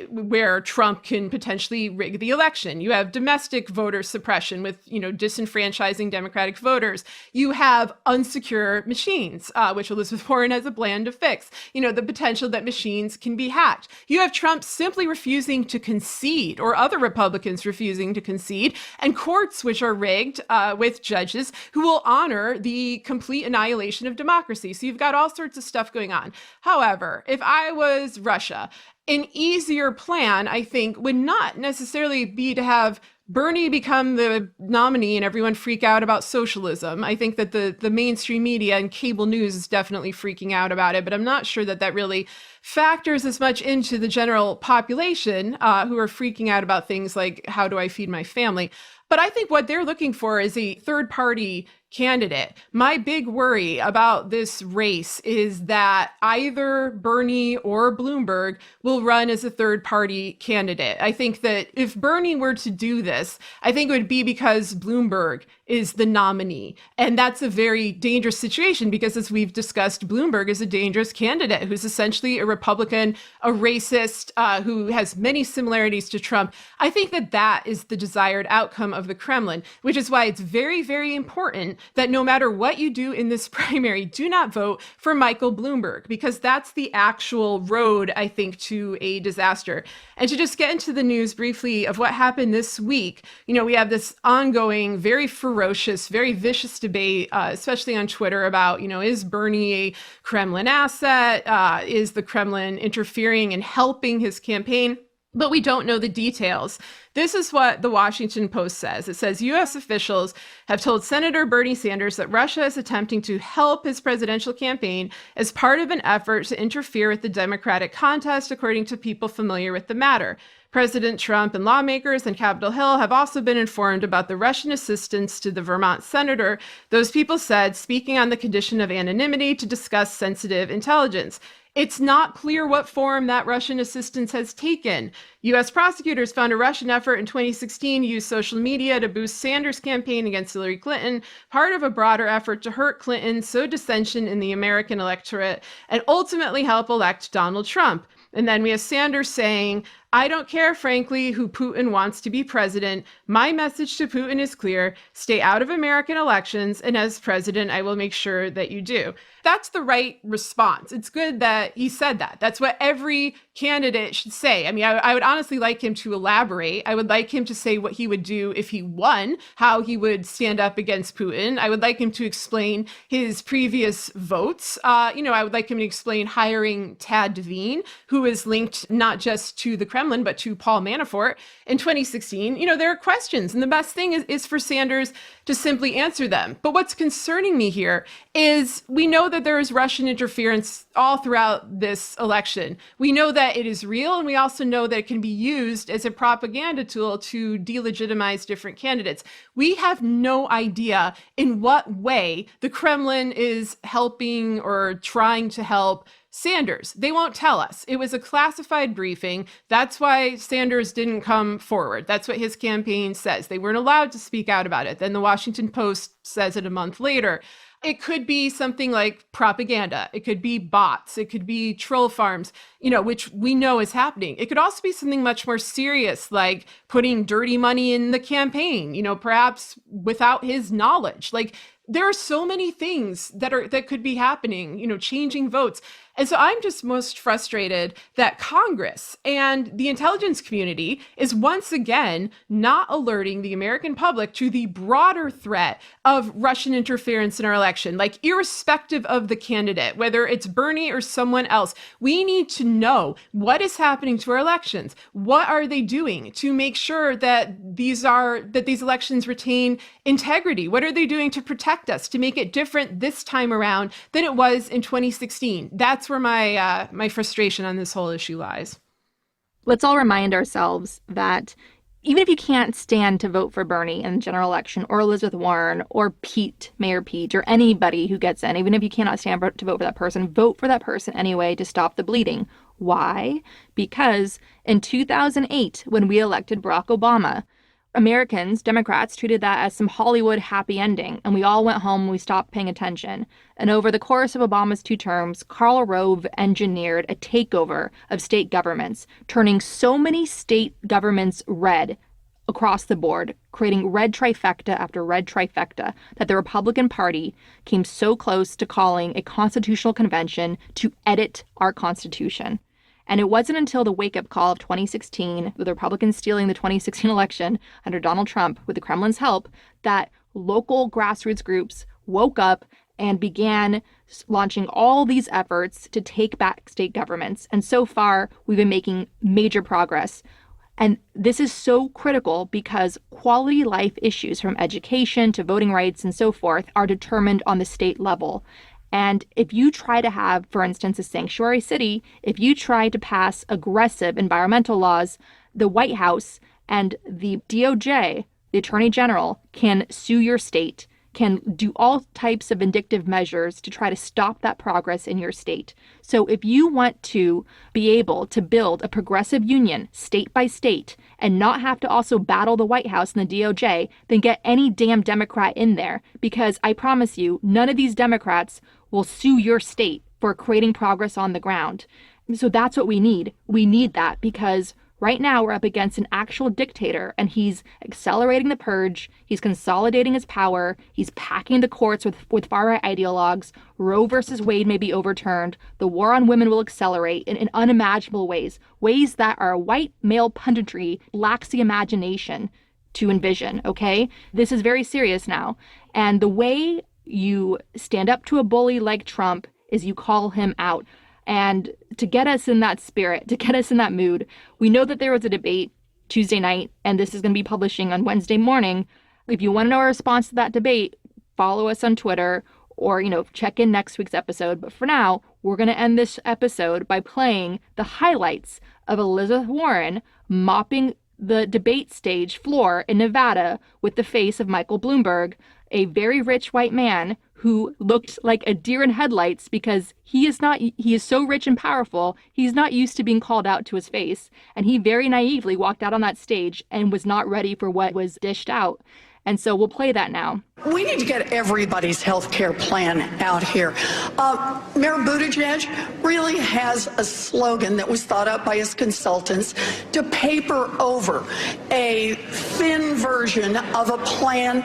where Trump can potentially rig the election. You have domestic voter suppression with, disenfranchising Democratic voters. You have unsecure machines, which Elizabeth Warren has a plan to fix. The potential that machines can be hacked. You have Trump simply refusing to concede, or other Republicans refusing to concede, and courts which are rigged with judges who will honor the complete annihilation of democracy. So you've got all sorts of stuff going on. However, if I was Russia, an easier plan, I think, would not necessarily be to have Bernie become the nominee and everyone freak out about socialism. I think that the mainstream media and cable news is definitely freaking out about it, but I'm not sure that really factors as much into the general population who are freaking out about things like, how do I feed my family? But I think what they're looking for is a third-party candidate. My big worry about this race is that either Bernie or Bloomberg will run as a third-party candidate. I think that if Bernie were to do this, I think it would be because Bloomberg is the nominee. And that's a very dangerous situation because, as we've discussed, Bloomberg is a dangerous candidate who's essentially a Republican, a racist, who has many similarities to Trump. I think that that is the desired outcome of the Kremlin, which is why it's very, very important that no matter what you do in this primary, do not vote for Michael Bloomberg, because that's the actual road, I think, to a disaster. And to just get into the news briefly of what happened this week, we have this ongoing, very ferocious, very vicious debate, especially on Twitter about, is Bernie a Kremlin asset? Is the Kremlin interfering and helping his campaign? but we don't know the details. This is what the Washington Post says. It says U.S. officials have told Senator Bernie Sanders that Russia is attempting to help his presidential campaign as part of an effort to interfere with the Democratic contest, according to people familiar with the matter. President Trump and lawmakers in Capitol Hill have also been informed about the Russian assistance to the Vermont senator, those people said, speaking on the condition of anonymity to discuss sensitive intelligence. It's not clear what form that Russian assistance has taken. U.S. prosecutors found a Russian effort in 2016 used social media to boost Sanders' campaign against Hillary Clinton, part of a broader effort to hurt Clinton, sow dissension in the American electorate, and ultimately help elect Donald Trump. And then we have Sanders saying, I don't care, frankly, who Putin wants to be president. My message to Putin is clear. Stay out of American elections. And as president, I will make sure that you do. That's the right response. It's good that he said that. That's what every candidate should say. I mean, I would honestly like him to elaborate. I would like him to say what he would do if he won, how he would stand up against Putin. I would like him to explain his previous votes. I would like him to explain hiring Tad Devine, who is linked not just to the Kremlin, but to Paul Manafort in 2016. There are questions, and the best thing is for Sanders to simply answer them. But what's concerning me here is we know that there is Russian interference all throughout this election. We know that it is real, and we also know that it can be used as a propaganda tool to delegitimize different candidates. We have no idea in what way the Kremlin is helping or trying to help Sanders. They won't tell us. It was a classified briefing. That's why Sanders didn't come forward. That's what his campaign says. They weren't allowed to speak out about it. Then the Washington Post says it a month later. It could be something like propaganda. It could be bots. It could be troll farms, which we know is happening. It could also be something much more serious, like putting dirty money in the campaign, perhaps without his knowledge. Like, there are so many things that could be happening, changing votes. And so I'm just most frustrated that Congress and the intelligence community is once again not alerting the American public to the broader threat of Russian interference in our election, like irrespective of the candidate, whether it's Bernie or someone else. We need to know what is happening to our elections. What are they doing to make sure that these elections retain integrity? What are they doing to protect us, to make it different this time around than it was in 2016? That's where my frustration on this whole issue lies. Let's all remind ourselves that even if you can't stand to vote for Bernie in the general election, or Elizabeth Warren, or Mayor Pete, or anybody who gets in, even if you cannot stand to vote for that person anyway to stop the bleeding. Why? Because in 2008, when we elected Barack Obama, Americans, Democrats, treated that as some Hollywood happy ending, and we all went home and we stopped paying attention. And over the course of Obama's 2 terms, Karl Rove engineered a takeover of state governments, turning so many state governments red across the board, creating red trifecta after red trifecta, that the Republican Party came so close to calling a constitutional convention to edit our Constitution. And it wasn't until the wake-up call of 2016, with the Republicans stealing the 2016 election under Donald Trump with the Kremlin's help, that local grassroots groups woke up and began launching all these efforts to take back state governments. And so far, we've been making major progress. And this is so critical because quality life issues, from education to voting rights and so forth, are determined on the state level. And if you try to have, for instance, a sanctuary city, if you try to pass aggressive environmental laws, the White House and the DOJ, the Attorney General, can sue your state, can do all types of vindictive measures to try to stop that progress in your state. So if you want to be able to build a progressive union state by state and not have to also battle the White House and the DOJ, then get any damn Democrat in there, because I promise you, none of these Democrats will sue your state for creating progress on the ground. So that's what we need. We need that because right now we're up against an actual dictator, and he's accelerating the purge. He's consolidating his power. He's packing the courts with far-right ideologues. Roe versus Wade may be overturned. The war on women will accelerate in unimaginable ways that our white male punditry lacks the imagination to envision, okay? This is very serious now. And the way you stand up to a bully like Trump is you call him out. And to get us in that spirit, to get us in that mood, we know that there was a debate Tuesday night, and this is going to be publishing on Wednesday morning. If you want to know our response to that debate, follow us on Twitter or, check in next week's episode. But for now, we're going to end this episode by playing the highlights of Elizabeth Warren mopping the debate stage floor in Nevada with the face of Michael Bloomberg, a very rich white man who looked like a deer in headlights because he is so rich and powerful, he's not used to being called out to his face. And he very naively walked out on that stage and was not ready for what was dished out. And so we'll play that now. We need to get everybody's health care plan out here. Mayor Buttigieg really has a slogan that was thought up by his consultants to paper over a thin version of a plan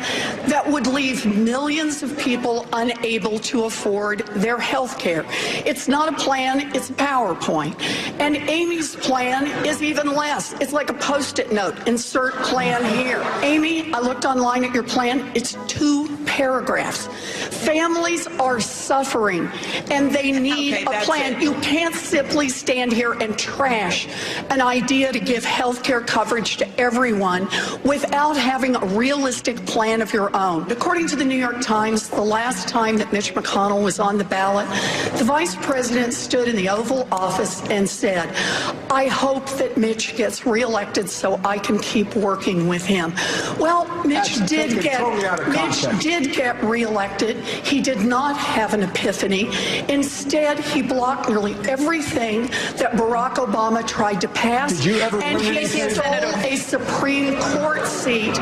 that would leave millions of people unable to afford their health care. It's not a plan, it's a PowerPoint. And Amy's plan is even less. It's like a Post-it note, insert plan here. Amy, I looked online at your plan, it's 2 paragraphs. Families are suffering and they need a plan. You can't simply stand here and trash an idea to give health care coverage to everyone without having a realistic plan of your own. According to the New York Times, the last time that Mitch McConnell was on the ballot, the vice president stood in the Oval Office and said, I hope that Mitch gets reelected so I can keep working with him. Well, Mitch did get reelected. He did not have an epiphany. Instead, he blocked nearly everything that Barack Obama tried to pass. Did you ever and he stole a Supreme Court seat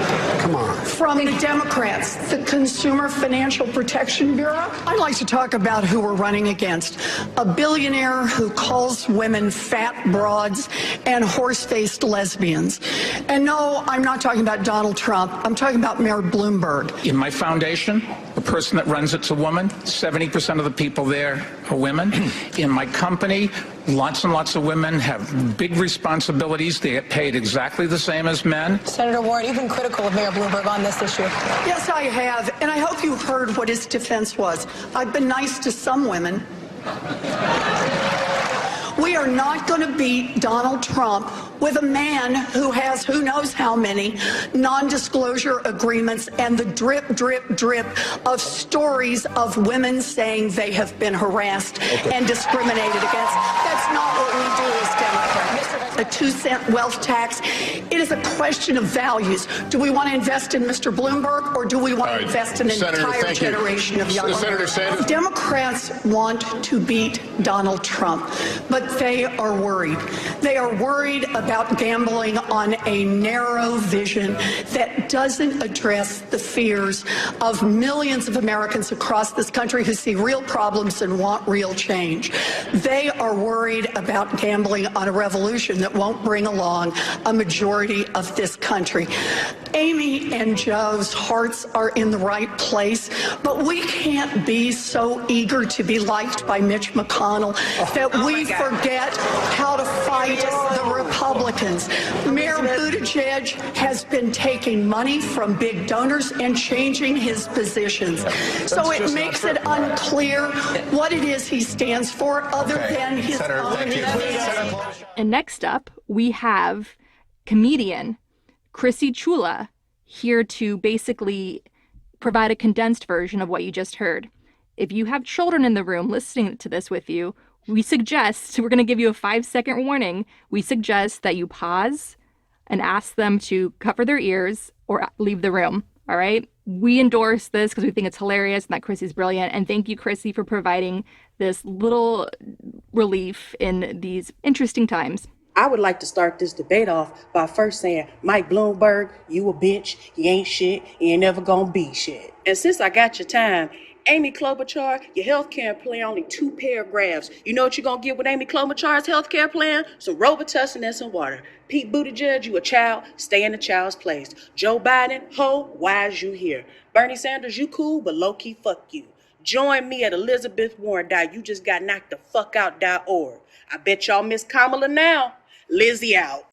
from the Democrats, the Consumer Financial Protection Bureau. I'd like to talk about who we're running against. A billionaire who calls women fat broads and horse-faced lesbians. And no, I'm not talking about Donald Trump. I'm talking about Mayor Bloomberg. In my foundation, the person that runs it's a woman. 70% of the people there are women. In my company, lots and lots of women have big responsibilities. They get paid exactly the same as men. Senator Warren, you've been critical of Mayor Bloomberg on this issue. Yes, I have, and I hope you heard what his defense was. I've been nice to some women. We are not going to beat Donald Trump with a man who has who knows how many non-disclosure agreements and the drip, drip, drip of stories of women saying they have been harassed and discriminated against. That's not what we do as Democrats. A 2-cent wealth tax. It is a question of values. Do we want to invest in Mr. Bloomberg or do we want to invest in an entire generation of young women? Democrats want to beat Donald Trump, but they are worried. They are worried about gambling on a narrow vision that doesn't address the fears of millions of Americans across this country who see real problems and want real change. They are worried about gambling on a revolution that won't bring along a majority of this country. Amy and Joe's hearts are in the right place, but we can't be so eager to be liked by Mitch McConnell that we forget how to fight the Republicans. Mayor Buttigieg has been taking money from big donors and changing his positions. So it makes it unclear what it is he stands for other than his own. And next up, we have comedian Chrissy Chula here to basically provide a condensed version of what you just heard. If you have children in the room listening to this with you, we're going to give you a 5-second warning. We suggest that you pause and ask them to cover their ears or leave the room. All right? We endorse this because we think it's hilarious and that Chrissy's brilliant. And thank you, Chrissy, for providing this little relief in these interesting times. I would like to start this debate off by first saying, Mike Bloomberg, you a bitch, you ain't shit, you ain't never gonna be shit. And since I got your time, Amy Klobuchar, your health care plan, only 2 paragraphs. You know what you're gonna get with Amy Klobuchar's health care plan? Some Robitussin and some water. Pete Buttigieg, you a child, stay in the child's place. Joe Biden, ho, why is you here? Bernie Sanders, you cool, but low-key, fuck you. Join me at ElizabethWarren.YouJustGotKnockedTheFuckOut.org. I bet y'all miss Kamala now. Lizzie out.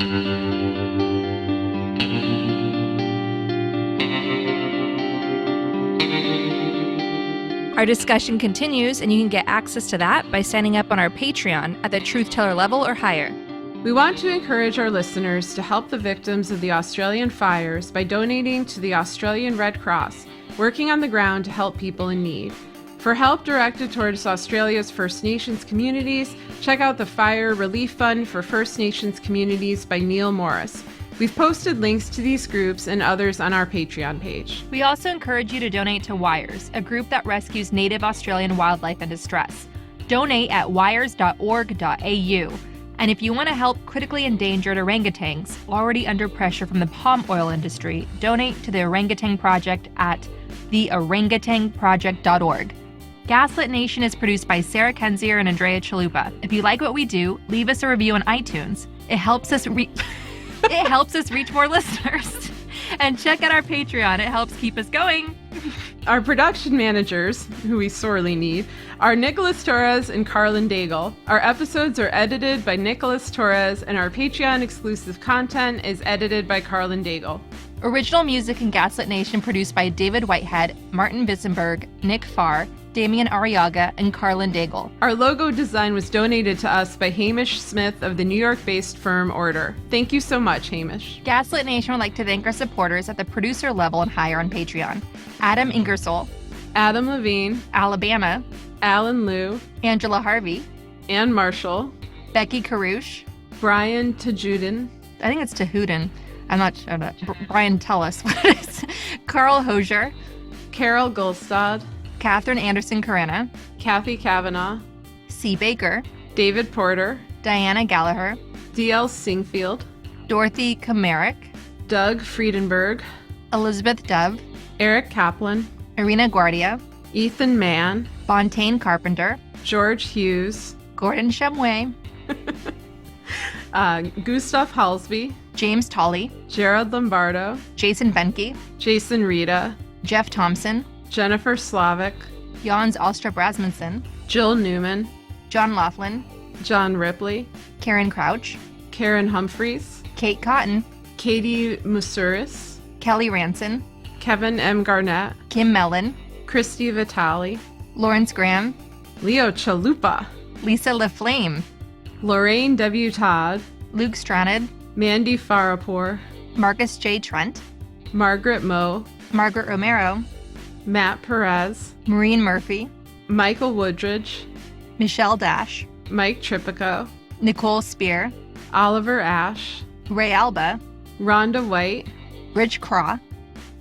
Our discussion continues, and you can get access to that by signing up on our Patreon at the Truth Teller level or higher. We want to encourage our listeners to help the victims of the Australian fires by donating to the Australian Red Cross, working on the ground to help people in need. For help directed towards Australia's First Nations communities, check out the Fire Relief Fund for First Nations Communities by Neil Morris. We've posted links to these groups and others on our Patreon page. We also encourage you to donate to WIRES, a group that rescues native Australian wildlife in distress. Donate at wires.org.au. And if you want to help critically endangered orangutans already under pressure from the palm oil industry, donate to the Orangutan Project at theorangutanproject.org. Gaslit Nation is produced by Sarah Kenzier and Andrea Chalupa. If you like what we do, leave us a review on iTunes. It helps us reach more listeners. And check out our Patreon. It helps keep us going. Our production managers, who we sorely need, are Nicholas Torres and Carlin Daigle. Our episodes are edited by Nicholas Torres, and our Patreon exclusive content is edited by Carlin Daigle. Original music in Gaslit Nation produced by David Whitehead, Martin Vissenberg, Nick Farr, Damian Arriaga, and Carlin Daigle. Our logo design was donated to us by Hamish Smith of the New York-based firm Order. Thank you so much, Hamish. Gaslit Nation would like to thank our supporters at the producer level and higher on Patreon. Adam Ingersoll, Adam Levine, Alabama, Alan Liu, Angela Harvey, Ann Marshall, Becky Karush, Brian Tajudin, I think it's Tahudin. I'm not sure. Brian, tell us what it is. Carl Hosier, Carol Gulstad, Catherine Anderson Carana, Kathy Kavanaugh, C. Baker, David Porter, Diana Gallagher, D.L. Singfield, Dorothy Kamarick, Doug Friedenberg, Elizabeth Dove, Eric Kaplan, Irina Guardia, Ethan Mann, Bontaine Carpenter, George Hughes, Gordon Shumway, Gustav Halsby, James Tolley, Gerald Lombardo, Jason Benke, Jason Rita, Jeff Thompson, Jennifer Slavic, Jans Alstrup Rasmussen, Jill Newman, John Laughlin, John Ripley, Karen Crouch, Karen Humphreys, Kate Cotton, Katie Musuris, Kelly Ranson, Kevin M. Garnett, Kim Mellon, Christy Vitale, Lawrence Graham, Leo Chalupa, Lisa LaFlame, Lorraine W. Todd, Luke Stranad, Mandy Farapur, Marcus J. Trent, Margaret Moe, Margaret Romero, Matt Perez, Maureen Murphy, Michael Woodridge, Michelle Dash, Mike Tripico, Nicole Spear, Oliver Ash, Ray Alba, Rhonda White, Rich Craw,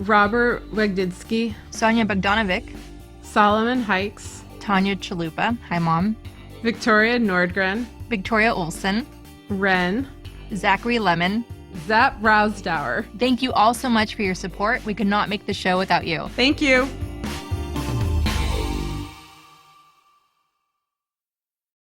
Robert Wegdinsky, Sonia Bogdanovic, Solomon Hikes, Tanya Chalupa, hi mom, Victoria Nordgren, Victoria Olson, Ren, Zachary Lemon. Zap Rousdower. Thank you all so much for your support. We could not make the show without you. Thank you.